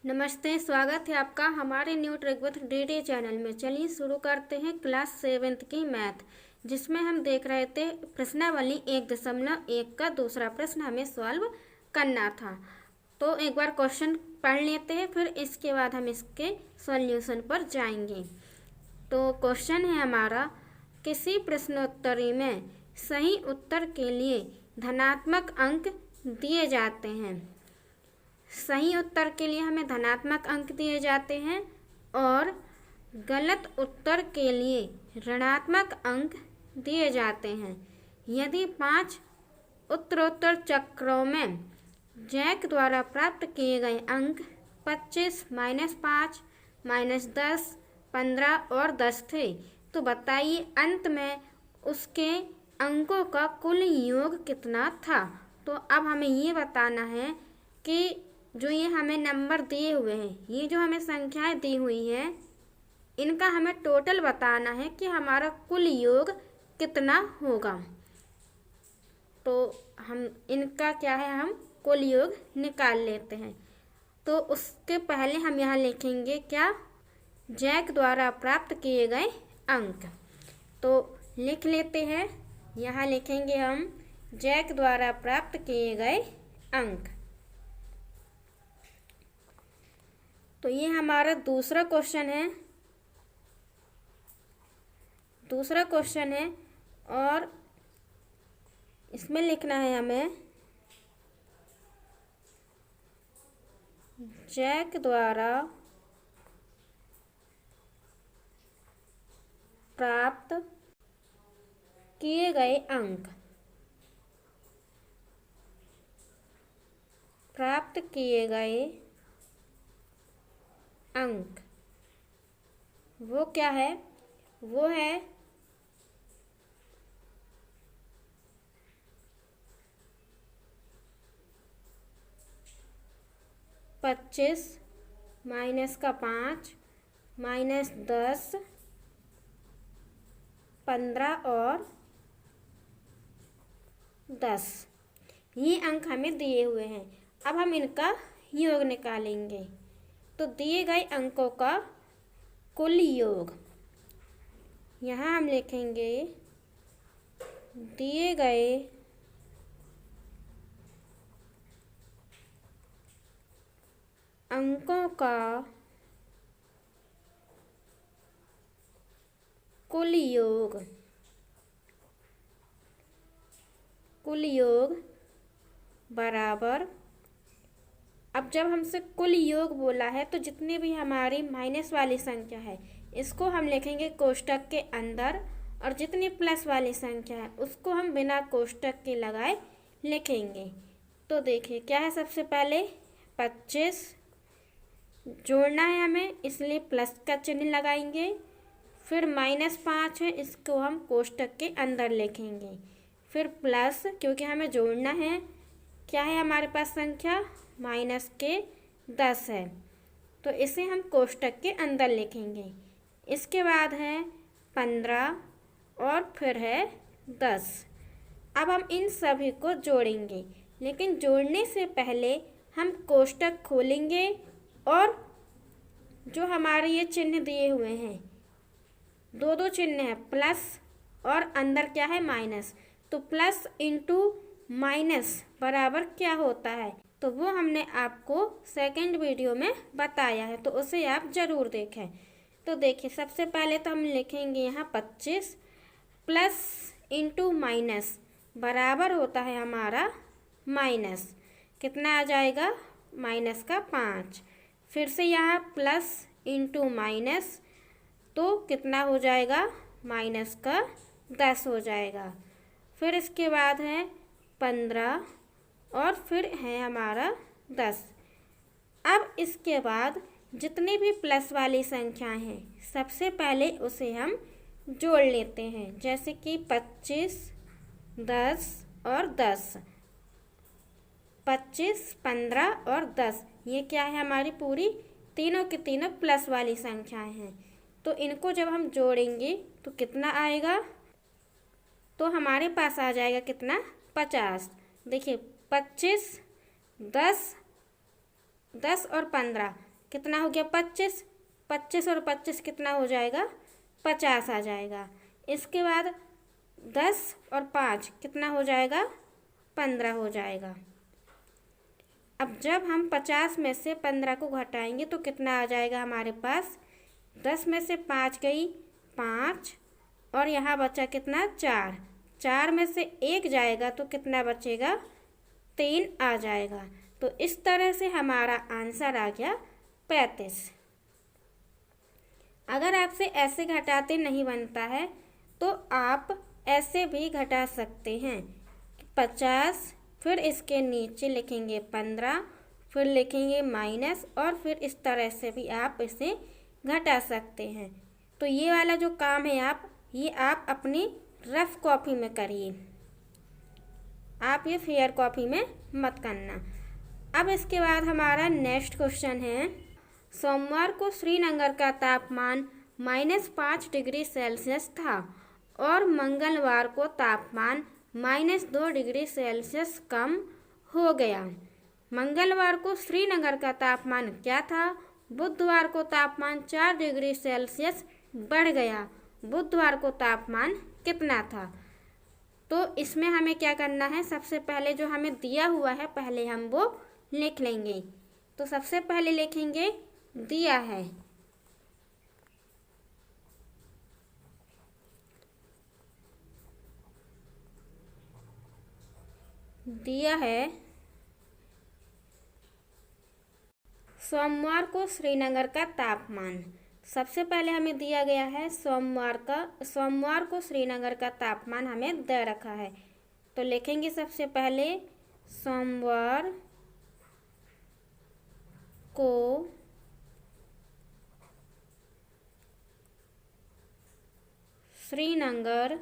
नमस्ते, स्वागत है आपका हमारे new trick with DD channel में। चलिए शुरू करते हैं क्लास 7th की मैथ, जिसमें हम देख रहे थे प्रश्नावली 1.1 का दूसरा प्रश्न हमें सॉल्व करना था। तो एक बार क्वेश्चन पढ़ लेते हैं, फिर इसके बाद हम इसके सॉल्यूशन पर जाएंगे। तो क्वेश्चन है हमारा, किसी प्रश्नोत्तरी में सही उत्तर के लिए धनात्मक अंक दिए जाते हैं। सही उत्तर के लिए हमें धनात्मक अंक दिए जाते हैं और गलत उत्तर के लिए ऋणात्मक अंक दिए जाते हैं। यदि 5 उत्तरोत्तर चक्रों में जैक द्वारा प्राप्त किए गए अंक 25, -5, -10, 15 और 10 थे, तो बताइए अंत में उसके अंकों का कुल योग कितना था। तो अब हमें ये बताना है कि जो ये हमें नंबर दिए हुए हैं, ये जो हमें संख्याएं दी हुई हैं, इनका हमें टोटल बताना है कि हमारा कुल योग कितना होगा। तो हम इनका क्या है, हम कुल योग निकाल लेते हैं। तो उसके पहले हम यहाँ लिखेंगे क्या, जैक द्वारा प्राप्त किए गए अंक। तो लिख लेते हैं, यहाँ लिखेंगे हम जैक द्वारा प्राप्त किए गए अंक। तो ये हमारा दूसरा क्वेश्चन है और इसमें लिखना है हमें जैक द्वारा प्राप्त किए गए अंक। प्राप्त किए गए अंक वो क्या है, वो है 25, -5, -10, 15 और 10। ये अंक हमें दिए हुए हैं। अब हम इनका योग निकालेंगे। तो दिए गए अंकों का कुल योग, यहाँ हम लिखेंगे दिए गए अंकों का कुल योग बराबर। अब जब हमसे कुल योग बोला है, तो जितनी भी हमारी माइनस वाली संख्या है, इसको हम लिखेंगे कोष्टक के अंदर, और जितनी प्लस वाली संख्या है उसको हम बिना कोष्टक के लगाए लिखेंगे। तो देखिए क्या है, सबसे पहले 25 जोड़ना है हमें, इसलिए प्लस का चिन्ह लगाएंगे। फिर -5 है, इसको हम कोष्टक के अंदर लिखेंगे। फिर प्लस, क्योंकि हमें जोड़ना है, क्या है हमारे पास संख्या -10 है, तो इसे हम कोष्टक के अंदर लिखेंगे। इसके बाद है 15 और फिर है 10। अब हम इन सभी को जोड़ेंगे, लेकिन जोड़ने से पहले हम कोष्टक खोलेंगे और जो हमारे ये चिन्ह दिए हुए हैं, दो चिन्ह है, प्लस और अंदर क्या है माइनस। तो प्लस इंटू माइनस बराबर क्या होता है, तो वो हमने आपको सेकंड वीडियो में बताया है, तो उसे आप ज़रूर देखें। तो देखिए सबसे पहले तो हम लिखेंगे यहाँ 25 प्लस इंटू माइनस बराबर होता है हमारा माइनस, कितना आ जाएगा, -5। फिर से यहाँ प्लस इंटू माइनस, तो कितना हो जाएगा, -10 हो जाएगा। फिर इसके बाद है 15 और फिर है हमारा 10। अब इसके बाद जितनी भी प्लस वाली संख्याएं हैं, सबसे पहले उसे हम जोड़ लेते हैं, जैसे कि 25, 10 और 10। 25, 15 और 10 ये क्या है, हमारी पूरी तीनों की तीनों प्लस वाली संख्याएं हैं। तो इनको जब हम जोड़ेंगे तो कितना आएगा, तो हमारे पास आ जाएगा कितना, 50। देखिए 25, 10 10 और 15 कितना हो गया 25, 25 और 25 कितना हो जाएगा 50 आ जाएगा। इसके बाद 10 और 5 कितना हो जाएगा 15 हो जाएगा। अब जब हम 50 में से 15 को घटाएंगे तो कितना आ जाएगा हमारे पास, 10 में से 5 गई 5 और यहाँ बचा कितना 4, 4 में से 1 जाएगा तो कितना बचेगा 3 आ जाएगा। तो इस तरह से हमारा आंसर आ गया 35। अगर आपसे ऐसे घटाते नहीं बनता है तो आप ऐसे भी घटा सकते हैं। 50 फिर इसके नीचे लिखेंगे 15, फिर लिखेंगे माइनस और फिर इस तरह से भी आप इसे घटा सकते हैं। तो ये वाला जो काम है आप अपनी रफ कॉपी में करिए, आप ये फेयर कॉपी में मत करना। अब इसके बाद हमारा नेक्स्ट क्वेश्चन है, सोमवार को श्रीनगर का तापमान -5 डिग्री सेल्सियस था और मंगलवार को तापमान -2 डिग्री सेल्सियस कम हो गया। मंगलवार को श्रीनगर का तापमान क्या था? बुधवार को तापमान 4 डिग्री सेल्सियस बढ़ गया। बुधवार को तापमान कितना था? तो इसमें हमें क्या करना है, सबसे पहले जो हमें दिया हुआ है पहले हम वो लिख लेंगे। तो सबसे पहले लिखेंगे दिया है, दिया है सोमवार को श्रीनगर का तापमान। सबसे पहले हमें दिया गया है सोमवार को श्रीनगर का तापमान हमें दे रखा है। तो लिखेंगे सबसे पहले सोमवार को श्रीनगर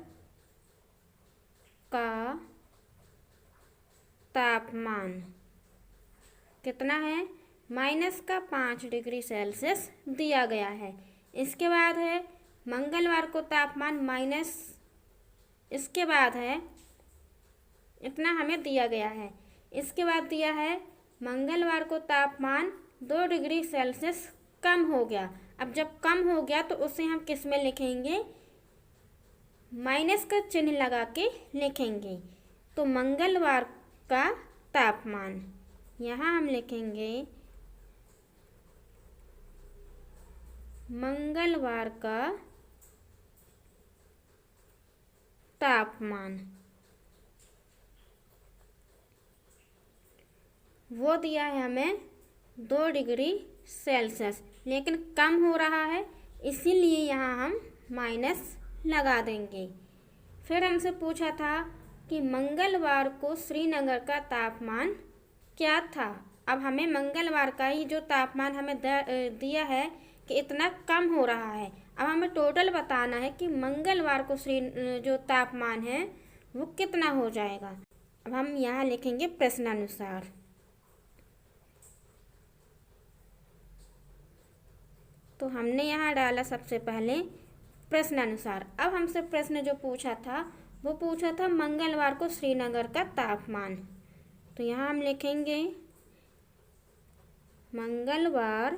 का तापमान कितना है, -5 डिग्री सेल्सियस दिया गया है। इसके बाद है मंगलवार को तापमान इसके बाद है इतना हमें दिया गया है। इसके बाद दिया है मंगलवार को तापमान 2 डिग्री सेल्सियस कम हो गया। अब जब कम हो गया तो उसे हम किस में लिखेंगे, माइनस का चिन्ह लगा के लिखेंगे। तो मंगलवार का तापमान, यहाँ हम लिखेंगे मंगलवार का तापमान, वो दिया है हमें 2 डिग्री सेल्सियस, लेकिन कम हो रहा है इसीलिए यहाँ हम माइनस लगा देंगे। फिर हमसे पूछा था कि मंगलवार को श्रीनगर का तापमान क्या था। अब हमें मंगलवार का ही जो तापमान हमें दिया है कि इतना कम हो रहा है। अब हमें टोटल बताना है कि मंगलवार को जो तापमान है वो कितना हो जाएगा। अब हम यहाँ लिखेंगे प्रश्नानुसार। तो हमने यहाँ डाला सबसे पहले प्रश्नानुसार। अब हमसे प्रश्न जो पूछा था वो पूछा था मंगलवार को श्रीनगर का तापमान। तो यहाँ हम लिखेंगे मंगलवार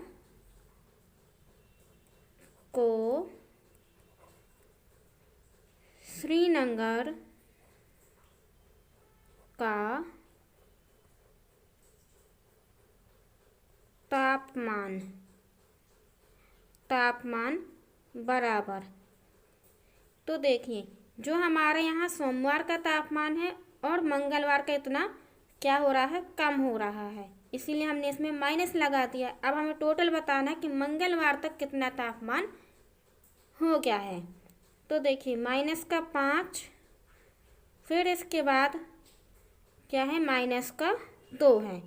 को श्रीनगर का तापमान बराबर। तो देखिए जो हमारे यहाँ सोमवार का तापमान है और मंगलवार का इतना क्या हो रहा है, कम हो रहा है, इसीलिए हमने इसमें माइनस लगा दिया। अब हमें टोटल बताना है कि मंगलवार तक कितना तापमान हो गया है। तो देखिए -5, फिर इसके बाद क्या है -2 है।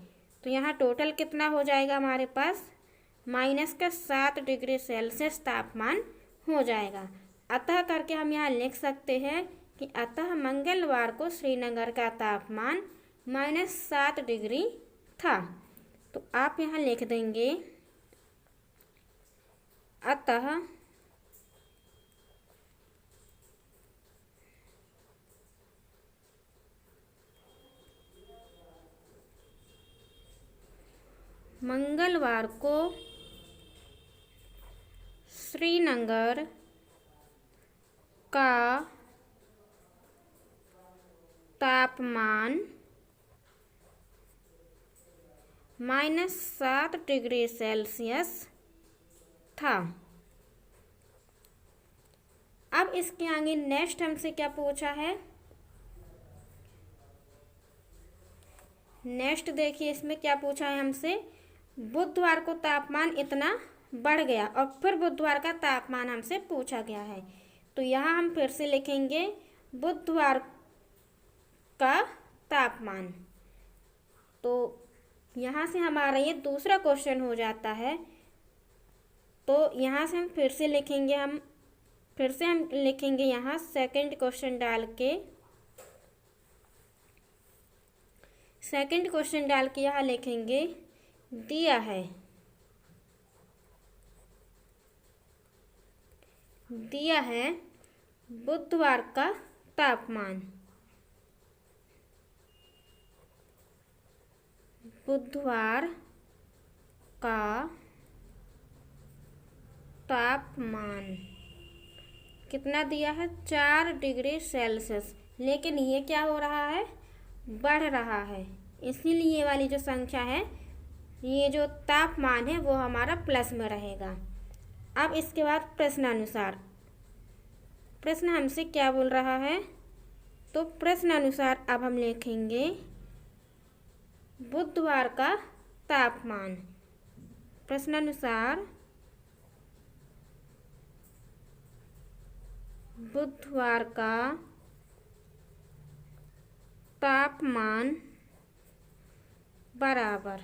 तो यहाँ टोटल कितना हो जाएगा हमारे पास, -7 डिग्री सेल्सियस तापमान हो जाएगा। अतः करके हम यहाँ लिख सकते हैं कि अतः मंगलवार को श्रीनगर का तापमान -7 डिग्री था। तो आप यहाँ लिख देंगे अतः मंगलवार को श्रीनगर का तापमान -7 डिग्री सेल्सियस था। अब इसके आगे नेक्स्ट हमसे क्या पूछा है, नेक्स्ट देखिए इसमें क्या पूछा है हमसे, बुधवार को तापमान इतना बढ़ गया और फिर बुधवार का तापमान हमसे पूछा गया है। तो यहाँ हम फिर से लिखेंगे बुधवार का तापमान। तो यहाँ से हमारा ये दूसरा क्वेश्चन हो जाता है। तो यहाँ से हम फिर से लिखेंगे यहाँ सेकंड क्वेश्चन डाल के यहाँ लिखेंगे दिया है बुधवार का तापमान। बुधवार का तापमान कितना दिया है, 4 डिग्री सेल्सियस। लेकिन ये क्या हो रहा है, बढ़ रहा है, इसीलिए ये वाली जो संख्या है, ये जो तापमान है वो हमारा प्लस में रहेगा। अब इसके बाद प्रश्नानुसार, प्रश्न हमसे क्या बोल रहा है, तो प्रश्नानुसार अब हम लिखेंगे बुधवार का तापमान। प्रश्नानुसार बुधवार का तापमान बराबर,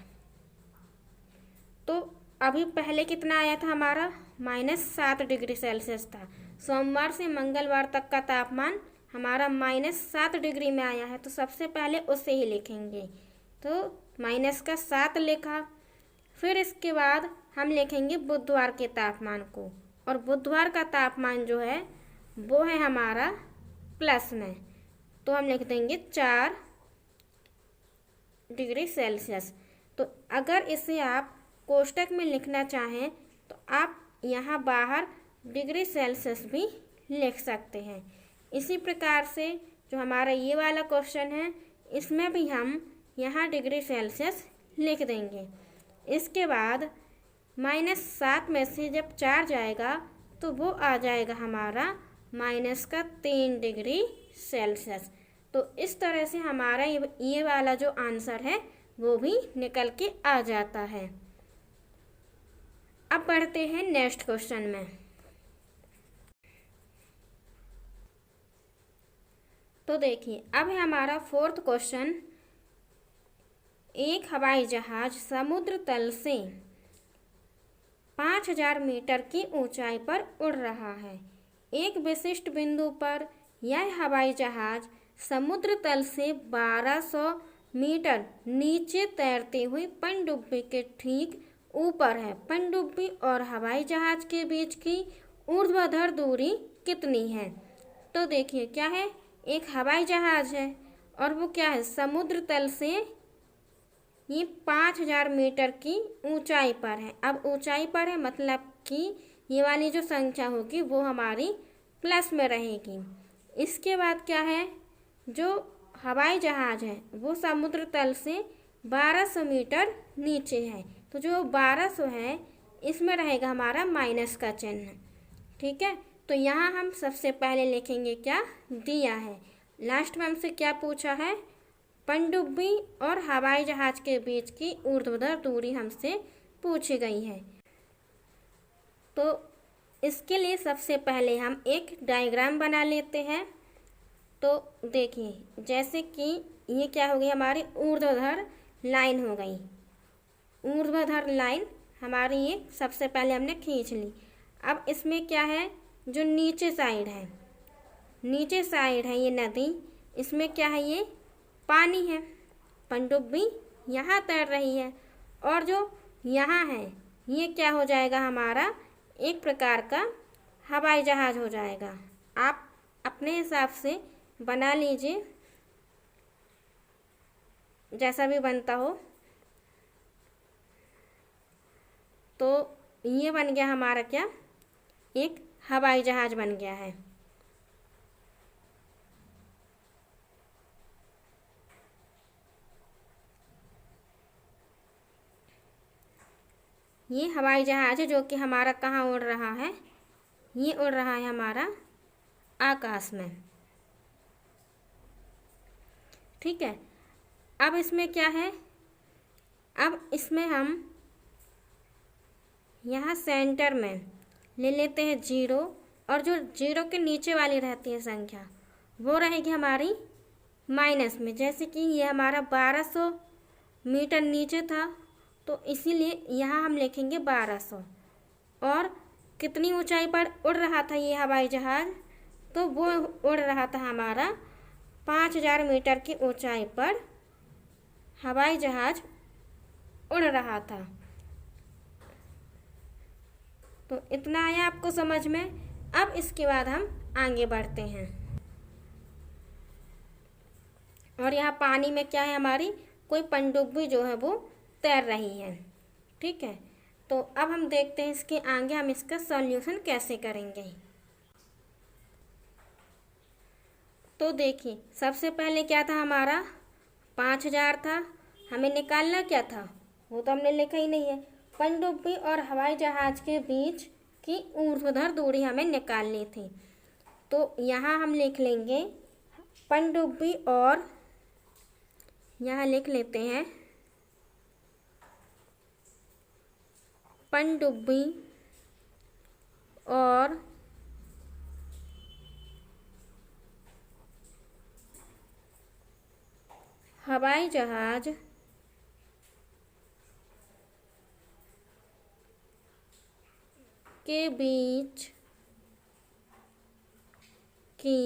तो अभी पहले कितना आया था हमारा, -7 डिग्री सेल्सियस था। सोमवार से मंगलवार तक का तापमान हमारा -7 डिग्री में आया है, तो सबसे पहले उसे ही लिखेंगे। तो -7 लिखा, फिर इसके बाद हम लिखेंगे बुधवार के तापमान को, और बुधवार का तापमान जो है वो है हमारा प्लस में, तो हम लिख देंगे 4 डिग्री सेल्सियस। तो अगर इसे आप कोष्टक में लिखना चाहें तो आप यहाँ बाहर डिग्री सेल्सियस भी लिख सकते हैं। इसी प्रकार से जो हमारा ये वाला क्वेश्चन है, इसमें भी हम यहाँ डिग्री सेल्सियस लिख देंगे। इसके बाद -7 में से जब 4 जाएगा तो वो आ जाएगा हमारा -3 डिग्री सेल्सियस। तो इस तरह से हमारा ये वाला जो आंसर है वो भी निकल के आ जाता है। अब बढ़ते हैं नेक्स्ट क्वेश्चन में। तो देखिए अब है हमारा फोर्थ क्वेश्चन। एक हवाई जहाज समुद्र तल से 5000 मीटर की ऊंचाई पर उड़ रहा है। एक विशिष्ट बिंदु पर यह हवाई जहाज समुद्र तल से 1200 मीटर नीचे तैरती हुई पनडुब्बी के ठीक ऊपर है। पनडुब्बी और हवाई जहाज के बीच की ऊर्ध्वाधर दूरी कितनी है? तो देखिए क्या है, एक हवाई जहाज है और वो क्या है, समुद्र तल से ये 5000 मीटर की ऊंचाई पर है। अब ऊंचाई पर है मतलब कि ये वाली जो संख्या होगी वो हमारी प्लस में रहेगी। इसके बाद क्या है, जो हवाई जहाज है वो समुद्र तल से 1200 मीटर नीचे है, तो जो 1200 है इसमें रहेगा हमारा माइनस का चिन्ह। ठीक है, तो यहाँ हम सबसे पहले लिखेंगे क्या दिया है। लास्ट में हमसे क्या पूछा है, पनडुब्बी और हवाई जहाज के बीच की ऊर्ध्वाधर दूरी हमसे पूछी गई है। तो इसके लिए सबसे पहले हम एक डायग्राम बना लेते हैं। तो देखिए जैसे कि ये क्या हो गई, हमारी ऊर्ध्वाधर लाइन हो गई। ऊर्ध्वाधर लाइन हमारी ये सबसे पहले हमने खींच ली। अब इसमें क्या है, जो नीचे साइड है ये नदी, इसमें क्या है, ये पानी है। पनडुब्बी यहाँ तैर रही है और जो यहाँ है ये क्या हो जाएगा, हमारा एक प्रकार का हवाई जहाज हो जाएगा। आप अपने हिसाब से बना लीजिए, जैसा भी बनता हो। तो ये बन गया हमारा क्या, एक हवाई जहाज बन गया है। ये हवाई जहाज है जो कि हमारा कहाँ उड़ रहा है, ये उड़ रहा है हमारा आकाश में। ठीक है, अब इसमें क्या है, अब इसमें हम यहाँ सेंटर में ले लेते हैं 0, और जो 0 के नीचे वाली रहती है संख्या वो रहेगी हमारी माइनस में। जैसे कि ये हमारा 1200 मीटर नीचे था, तो इसीलिए यहाँ हम लिखेंगे 1200। और कितनी ऊंचाई पर उड़ रहा था ये हवाई जहाज, तो वो उड़ रहा था हमारा 5000 मीटर की ऊंचाई पर हवाई जहाज उड़ रहा था। तो इतना आया आपको समझ में। अब इसके बाद हम आगे बढ़ते हैं, और यहाँ पानी में क्या है, हमारी कोई पनडुब्बी जो है वो तैर रही है। ठीक है, तो अब हम देखते हैं इसके आगे हम इसका सॉल्यूशन कैसे करेंगे। तो देखिए, सबसे पहले क्या था, हमारा 5000 था, हमें निकालना क्या था, वो तो हमने लिखा ही नहीं है। पनडुब्बी और हवाई जहाज के बीच की ऊर्ध्वाधर दूरी हमें निकालनी थी। तो यहाँ हम लिख लेंगे पनडुब्बी, और यहाँ लिख लेते हैं पनडुब्बी और हवाई जहाज के बीच की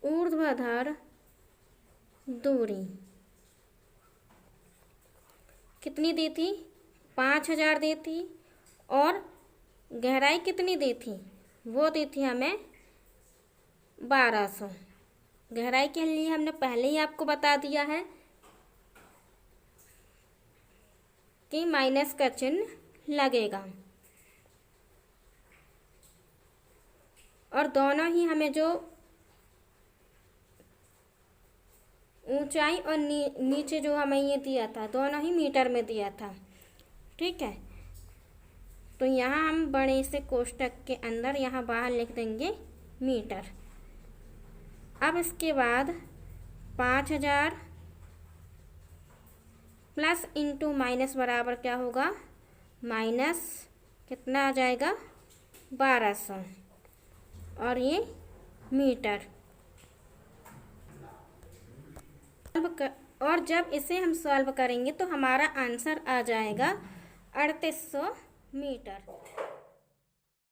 ऊर्ध्वाधर दूरी कितनी दी थी, 5000 दी थी, और गहराई कितनी दी थी, वो दी थी हमें 1200। गहराई के लिए हमने पहले ही आपको बता दिया है कि माइनस का चिन्ह लगेगा, और दोनों ही हमें जो ऊंचाई और नीचे जो हमें ये दिया था, दोनों ही मीटर में दिया था। ठीक है, तो यहाँ हम बड़े से कोष्टक के अंदर यहाँ बाहर लिख देंगे मीटर। अब इसके बाद 5000 प्लस इंटू माइनस बराबर क्या होगा, माइनस कितना आ जाएगा, 1200, और ये मीटर। और जब इसे हम सॉल्व करेंगे तो हमारा आंसर आ जाएगा 3800 मीटर।